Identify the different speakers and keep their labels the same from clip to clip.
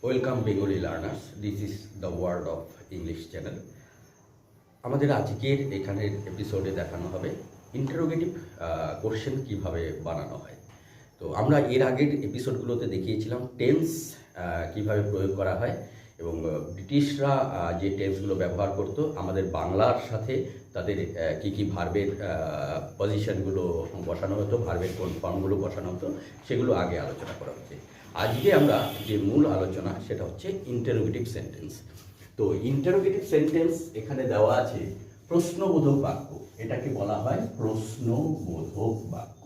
Speaker 1: Welcome Bengali learners, this is the world of English channel. আমাদের আজকের এখানের এপিসোডে দেখানো হবে ইন্টারোগেটিভ কোশ্চেন কিভাবে বানানো হয়। তো আমরা এর আগের এপিসোডগুলোতে দেখিয়েছিলাম টেন্স কিভাবে প্রয়োগ করা হয় এবং ব্রিটিশরা যে টেন্সগুলো ব্যবহার করতো আমাদের বাংলার সাথে তাদের কী কী ভার্বের পজিশনগুলো বসানো হতো, ভার্বের কোন ফর্মগুলো বসানো হতো, সেগুলো আগে আলোচনা করা হচ্ছে। আজকে আমরা যে মূল আলোচনা সেটা হচ্ছে ইন্টারোগেটিভ সেন্টেন্স। তো ইন্টারোগেটিভ সেন্টেন্স এখানে দেওয়া আছে প্রশ্নবোধক বাক্য। এটাকে বলা হয় প্রশ্নবোধক বাক্য।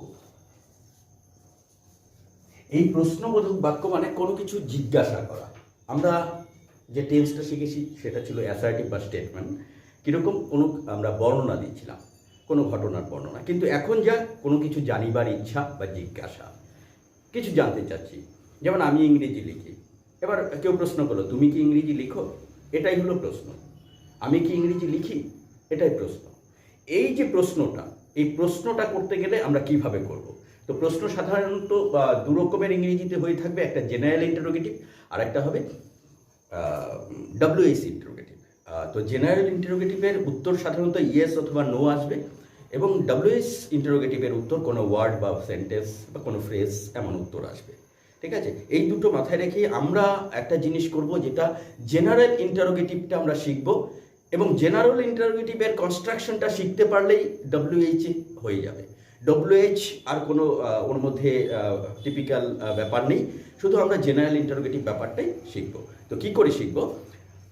Speaker 1: এই প্রশ্নবোধক বাক্য মানে কোনো কিছু জিজ্ঞাসা করা। আমরা যে টেন্সটা শিখেছি সেটা ছিল অ্যাসার্টিভ বা স্টেটমেন্ট, কীরকম কোনো আমরা বর্ণনা দিচ্ছিলাম, কোনো ঘটনার বর্ণনা। কিন্তু এখন যা কোনো কিছু জানিবার ইচ্ছা বা জিজ্ঞাসা, কিছু জানতে চাচ্ছি। যেমন আমি ইংরেজি লিখি, এবার কেউ প্রশ্ন করলো তুমি কি ইংরেজি লিখো, এটাই হলো প্রশ্ন। আমি কি ইংরেজি লিখি, এটাই প্রশ্ন। এই যে প্রশ্নটা, এই প্রশ্নটা করতে গেলে আমরা কিভাবে করব? তো প্রশ্ন সাধারণত দু রকমের ইংরেজিতে হয়ে থাকবে, একটা জেনারেল ইন্টারোগেটিভ আর একটা হবে WH ইন্টারোগেটিভ। তো জেনারেল ইন্টারোগেটিভের উত্তর সাধারণত ইয়েস অথবা নো আসবে এবং WH ইন্টারোগেটিভের উত্তর কোনো ওয়ার্ড বা সেন্টেন্স বা কোনো ফ্রেজ এমন উত্তর আসবে। ঠিক আছে, এই দুটো মাথায় রেখে আমরা একটা জিনিস করব, যেটা জেনারেল ইন্টারোগেটিভটা আমরা শিখব এবং জেনারেল ইন্টারোগেটিভের কনস্ট্রাকশনটা শিখতে পারলেই WH হয়ে যাবে। WH আর কোনো ওর মধ্যে টিপিক্যাল ব্যাপার নেই, শুধু আমরা জেনারেল ইন্টারোগেটিভ ব্যাপারটাই শিখব। তো কি করে শিখব?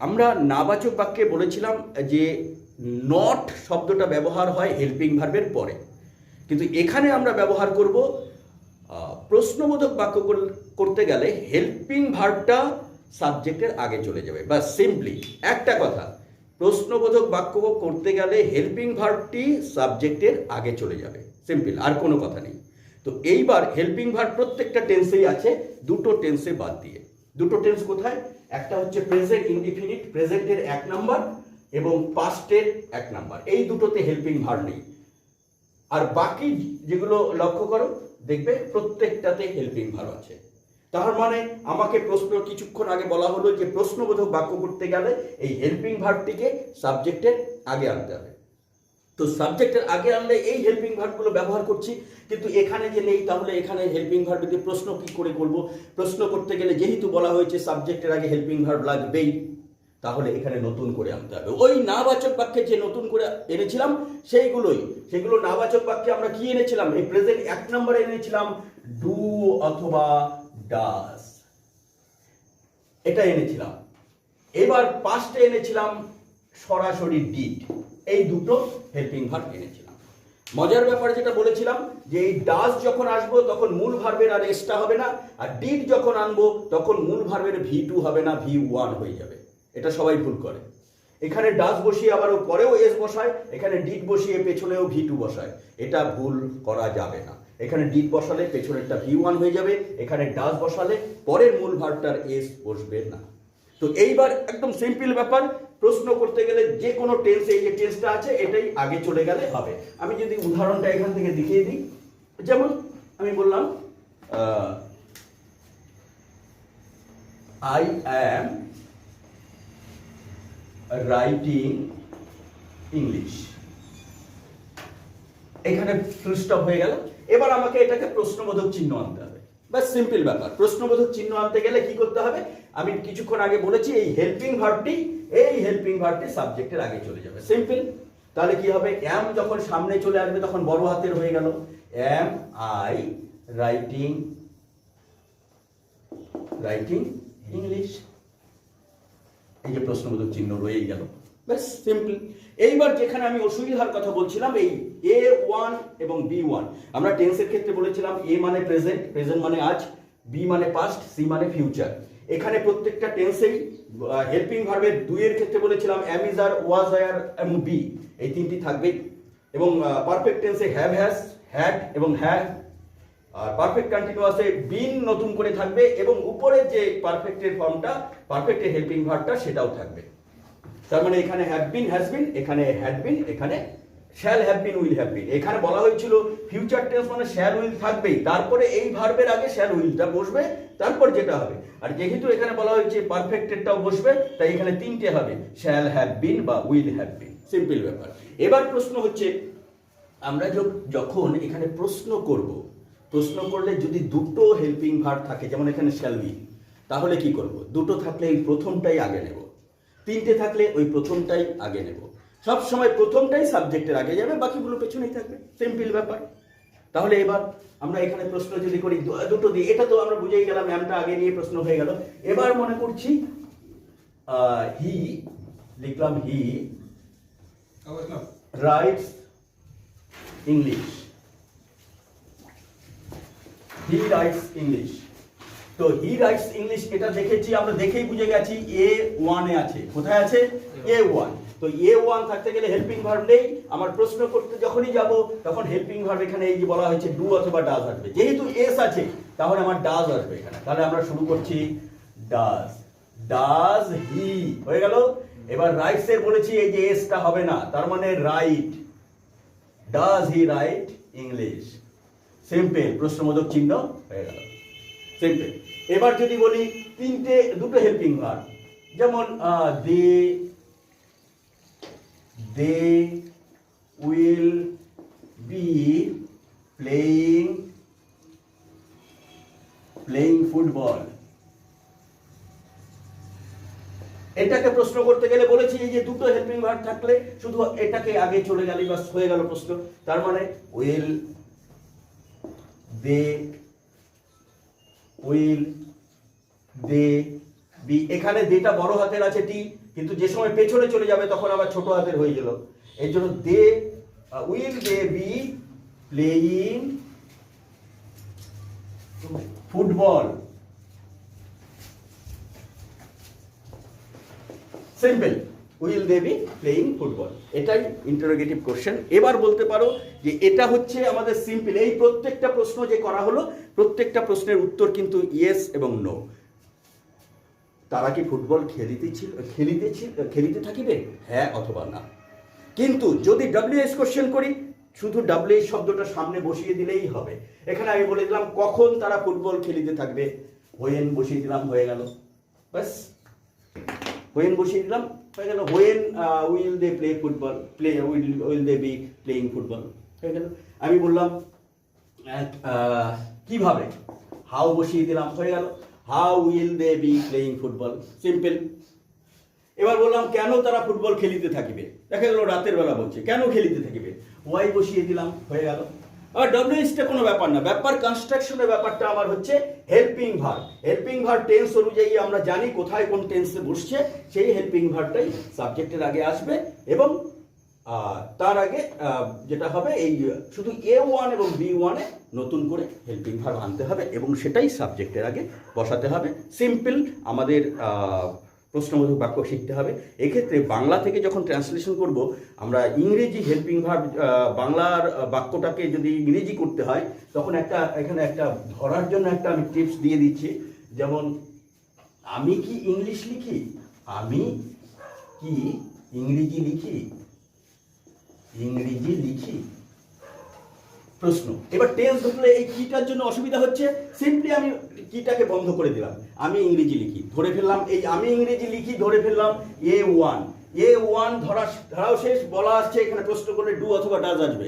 Speaker 1: আমরা নাবাচক বাক্যে বলেছিলাম যে নট শব্দটা ব্যবহার হয় হেল্পিং ভার্বের পরে, কিন্তু এখানে আমরা ব্যবহার করব প্রশ্নবোধক বাক্য করতে গেলে হেল্পিং ভার্বটা সাবজেক্টের আগে চলে যাবে। বা সিম্পলি একটা কথা, প্রশ্নবোধক বাক্য করতে গেলে হেল্পিং ভার্বটি সাবজেক্টের আগে চলে যাবে, সিম্পল, আর কোনো কথা নেই। তো এইবার হেল্পিং ভার্ব প্রত্যেকটা টেন্সেই আছে, দুটো টেন্সে বাদ দিয়ে। দুটো টেন্স কোথায়? একটা হচ্ছে প্রেজেন্ট ইনডিফিনিট, প্রেজেন্টের 1 নাম্বার, এবং পাস্টের 1 নাম্বার। এই দুটোতে হেল্পিং ভার্ব নেই। আর বাকি যেগুলো লক্ষ্য করো, দেখবে প্রত্যেকটাতে হেল্পিং ভার্ব আছে। তার মানে আমাকে প্রশ্ন কিছুক্ষণ আগে বলা হলো যে প্রশ্নবোধক বাক্য করতে গেলে এই হেল্পিং ভার্বটিকে সাবজেক্টের আগে আনতে হবে। তো সাবজেক্টের আগে আনলে এই হেল্পিং ভার্বগুলো ব্যবহার করছি, কিন্তু এখানে যে নেই, তাহলে এখানে হেল্পিং ভার্ব দিয়ে প্রশ্ন কি করে করব? প্রশ্ন করতে গেলে যেহেতু বলা হয়েছে সাবজেক্টের আগে হেল্পিং ভার্ব লাগবেই, তাহলে এখানে নতুন করে আনতে হবে। ওই নাবাচক বাক্যে যে নতুন করে এনেছিলাম সেগুলো নাবাচক বাক্যে আমরা কি এনেছিলাম? এই প্রেজেন্ট 1 নম্বরে এনেছিলাম ডু অথবা ডাস, এটা এনেছিলাম। এবার পাস্টে এনেছিলাম সরাসরি ডিড। এই দুটো হেল্পিং ভার্ব এনেছিলাম। মজার ব্যাপার যেটা বলেছিলাম যে এই ডাস যখন আসবো তখন মূল ভার্বের আর এসটা হবে না, আর ডিড যখন আনবো তখন মূল ভার্বের V2 হবে না, V1 হয়ে যাবে। এটা সবাই ভুল করে। এখানে ডাস বসিয়ে আবার পরেও এস বসায়, এখানে ডিড বসিয়ে পেছনেও V2 বসায়। এটা ভুল করা যাবে না। এখানে ডিড বসালে পেছনেরটা V1 হয়ে যাবে, এখানে ডাস বসালে পরের মূল ভার্বটার এস বসবে না। তো এইবার একদম সিম্পল ব্যাপার, প্রশ্ন করতে গেলে যে কোনো টেন্সে এই যে টেন্সটা আছে এটাই আগে চলে গেলে হবে। আমি যদি উদাহরণটা এখান থেকে দেখিয়ে দিই, যেমন আমি বললাম I am writing English, এখানে ফুল স্টপ হয়ে গেল। এবার আমাকে এটাকে প্রশ্নবোধক চিহ্ন আনতে হবে। বাস সিম্পল ব্যাপার। প্রশ্নবোধক চিহ্ন আনতে গেলে কি করতে হবে? আমি কিছুক্ষণ আগে বলেছি এই হেল্পিং ভার্বটি সাবজেক্টের আগে চলে যাবে, সিম্পল। তাহলে কি হবে? অ্যাম যখন সামনে চলে আসবে তখন বড় হাতের হয়ে গেল, অ্যাম আই রাইটিং ইংলিশ। এই যে প্রশ্নবোধক চিহ্ন রয়েই গেল, ব্যাস সিম্পল। এইবার যেখানে আমি অসুবিধার কথা বলছিলাম, এই A1 এবং B1, আমরা টেন্সের ক্ষেত্রে বলেছিলাম A মানে প্রেজেন্ট মানে আজ, B মানে পাস্ট, C মানে ফিউচার। এখানে প্রত্যেকটা টেন্সেই হেল্পিং ভার্বের 2 এর ক্ষেত্রে বলেছিলাম am is are was are এবং be, এই তিনটি থাকবেই। এবং পারফেক্ট টেন্সে হ্যাভ হ্যাজ হ্যাড এবং হ্যাভ। আর পারফেক্ট কন্টিনিউয়াসে বিন নতুন করে থাকবে এবং উপরের যে পারফেক্টের ফর্মটা, পারফেক্টের হেল্পিং ভার্বটা সেটাও থাকবে। তার মানে এখানে হ্যাভ বিন হ্যাজ বিন, এখানে হ্যাড বিন, এখানে shall have been will have been, এখানে বলা হয়েছিল ফিউচার টেন্স মানে শ্যাল উইল থাকবেই, তারপরে এই ভার্বের আগে শ্যাল উইলটা বসবে, তারপর যেটা হবে। আর যেহেতু এখানে বলা হয়েছে পারফেক্টেডটাও বসবে, তাই এখানে তিনটে হবে, শ্যাল হ্যাভ বিন বা উইল হ্যাভ বিন, সিম্পল ব্যাপার। এবার প্রশ্ন হচ্ছে, আমরা যখন এখানে প্রশ্ন করব, প্রশ্ন করলে যদি দুটো হেল্পিং ভার্ব থাকে, যেমন এখানে শ্যাল উইল, তাহলে কি করব? দুটো থাকলে এই প্রথমটাই আগে নেব, তিনটে থাকলে ওই প্রথমটাই আগে নেব। সব সময় প্রথমটাই সাবজেক্টের আগে যাবে, বাকিগুলো পেছনেই থাকবে, সিম্পল ব্যাপার। তাহলে এবার আমরা এখানে প্রশ্ন যদি করি দুটো দিয়ে, এটা তো আমরা বুঝেই গেলাম, ম্যামটা আগে নিয়ে প্রশ্ন হয়ে গেল। এবার মনে করছি হি, লিখলাম he writes English, he writes English. তো হি রাইটস ইংলিশ এটা দেখেছি আমরা, দেখেই বুঝে গেছি A1 এ আছে। কোথায় আছে? A1। তো A1 থাকতে গেলে হেল্পিং ভার্ব নেই। আমার প্রশ্ন করতে যখনই যাব তখন হেল্পিং ভার্ব এখানে এই যে বলা হয়েছে ডু অথবা ডাজ আসবে। যেহেতু এস আছে তাহলে আমার ডাজ আসবে এখানে। তাহলে আমরা শুরু করছি ডাজ, ডাজ হি হয়ে গেল। এবার রাইটস এর বলেছি এই যে এসটা হবে না, তার মানে right, does he write English, simple, প্রশ্নবোধক চিহ্ন হয়ে গেল, সিম্পল। এবার যদি বলি দুটো হেল্পিং ভার্ব, যেমন they will be playing football. এটাকে প্রশ্ন করতে গেলে বলেছি এই যে দুটো হেল্পিং ভার্ব থাকলে শুধু এটাকে আগে চলে গেলে বাস হয়ে গেল প্রশ্ন। তার মানে উইল দে বি, এখানে দেটা বড় হাতের আছে টি, কিন্তু যে সময় পেছনে চলে যাবে তখন আবার ছোট হাতের হয়ে গেল। এই জন্য will they be playing football, simple, will they be playing football. এটাই ইন্টারোগেটিভ কোশ্চেন। এবার বলতে পারো যে এটা হচ্ছে আমাদের সিম্পল। এই প্রত্যেকটা প্রশ্ন যে করা হলো, প্রত্যেকটা প্রশ্নের উত্তর কিন্তু ইয়েস এবং নো। তারা কি ফুটবল খেলিতে থাকিবে, হ্যাঁ অথবা না। কিন্তু যদি ডব্লিউএস কোশ্চেন করি, শুধু ডব্লিউএস শব্দটা সামনে বসিয়ে দিলেই হবে। এখানে আমি বলে দিলাম কখন তারা ফুটবল খেলিতে থাকবে, হোয়েন বসিয়ে দিলাম, হয়ে গেল, বাস। হোয়েন বসিয়ে দিলাম, হয়ে গেল। When will they play football, will they be playing football, হয়ে গেল। আমি বললাম কিভাবে, হাউ বসিয়ে দিলাম, হয়ে গেল। How will they be playing football, simple. এবার বললাম কেন তারা ফুটবল খেলিতে থাকিবে, দেখা গেল রাতের বেলা বলছে কেন খেলিতে থাকিবে, ওয়াই বসিয়ে দিলাম, হয়ে গেল। আবার ডব্লিউএসটা কোনো ব্যাপার না, ব্যাপার কনস্ট্রাকশনের ব্যাপারটা আমার হচ্ছে helping verb. Helping verb tense অনুযায়ী আমরা জানি কোথায় কোন টেন্সে বসছে, সেই হেল্পিং ভার্বটাই সাবজেক্টের আগে আসবে। এবং তার আগে যেটা হবে এই শুধু A1 এবং B1 এ নতুন করে হেল্পিং ভার্ব আনতে হবে এবং সেটাই সাবজেক্টের আগে বসাতে হবে, সিম্পল। আমাদের প্রশ্নবোধক বাক্য শিখতে হবে। এক্ষেত্রে বাংলা থেকে যখন ট্রান্সলেশন করব, আমরা ইংরেজি হেল্পিং ভার্ব, বাংলার বাক্যটাকে যদি ইংরেজি করতে হয় তখন এখানে একটা ধরার জন্য একটা আমি টিপস দিয়ে দিচ্ছি। যেমন আমি কি ইংলিশ লিখি, আমি কি ইংরেজি লিখি, ইংরেজি লিখি, প্রশ্ন। এবার টেন্স ধরলে এই কিটার জন্য অসুবিধা হচ্ছে, সিম্পলি আমি কিটাকে বন্ধ করে দিলাম, আমি ইংরেজি লিখি, ধরে ফেললাম এই আমি ইংরেজি লিখি, ধরে ফেললাম A1 ধরাও শেষ, বলা আসছে এখানে প্রশ্ন করলে ডু অথবা ডাজ আসবে,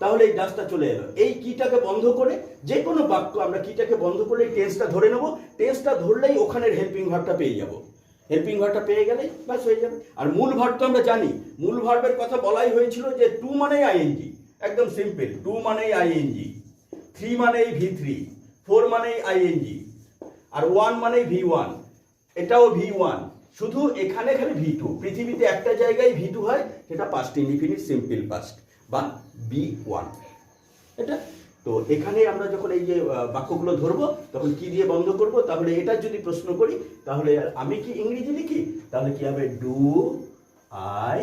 Speaker 1: তাহলে এই ডাজটা চলে এলো। এই কিটাকে বন্ধ করে যে কোনো বাক্য আমরা কিটাকে বন্ধ করলে টেন্সটা ধরে নেব, টেন্সটা ধরলেই ওখানের হেল্পিং ভার্বটা পেয়ে যাব, হেল্পিং ভার্বটা পেয়ে গেলেই ব্যাস হয়ে যাবে। আর মূল ভার্ব তো আমরা জানি, মূল ভার্বের কথা বলাই হয়েছিল যে টু মানেই আইএনজি, একদম সিম্পল, 2 মানেই আইএনজি, 3 মানেই V3, 4 মানেই আইএনজি, আর 1 মানেই V1, এটাও V1, শুধু এখানে খালি V2। পৃথিবীতে একটা জায়গায় V2 হয়, সেটা পাস্ট ইনডিফিনিট সিম্পল পাস্ট বা B1, এটা। তো এখানে আমরা যখন এই যে বাক্যগুলো ধরবো তখন কি দিয়ে বন্ধ করব, তাহলে এটা যদি প্রশ্ন করি তাহলে আমি কি ইংরেজি লিখি, তাহলে কি হবে ডু আই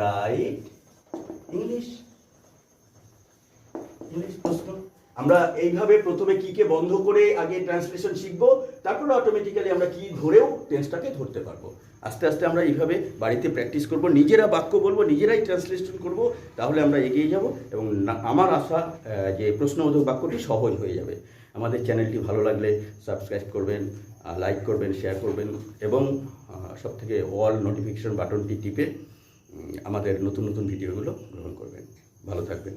Speaker 1: রাইট ইংলিশ, প্রশ্ন। আমরা এইভাবে প্রথমে কে বন্ধ করে আগে ট্রান্সলেশন শিখবো, তারপর অটোমেটিক্যালি আমরা কি ধরেও টেন্সটাকে ধরতে পারবো। আস্তে আস্তে আমরা এইভাবে বাড়িতে প্র্যাকটিস করব, নিজেরা বাক্য বলবো, নিজেরাই ট্রান্সলেশন করব, তাহলে আমরা এগিয়ে যাব এবং আমার আশা যে প্রশ্নবোধক বাক্যটি সহজ হয়ে যাবে। আমাদের চ্যানেলটি ভালো লাগলে সাবস্ক্রাইব করবেন, লাইক করবেন, শেয়ার করবেন এবং সবথেকে অল নোটিফিকেশন বাটনটি টিপে আমাদের নতুন নতুন ভিডিওগুলো গ্রহণ করবেন। ভালো থাকবেন।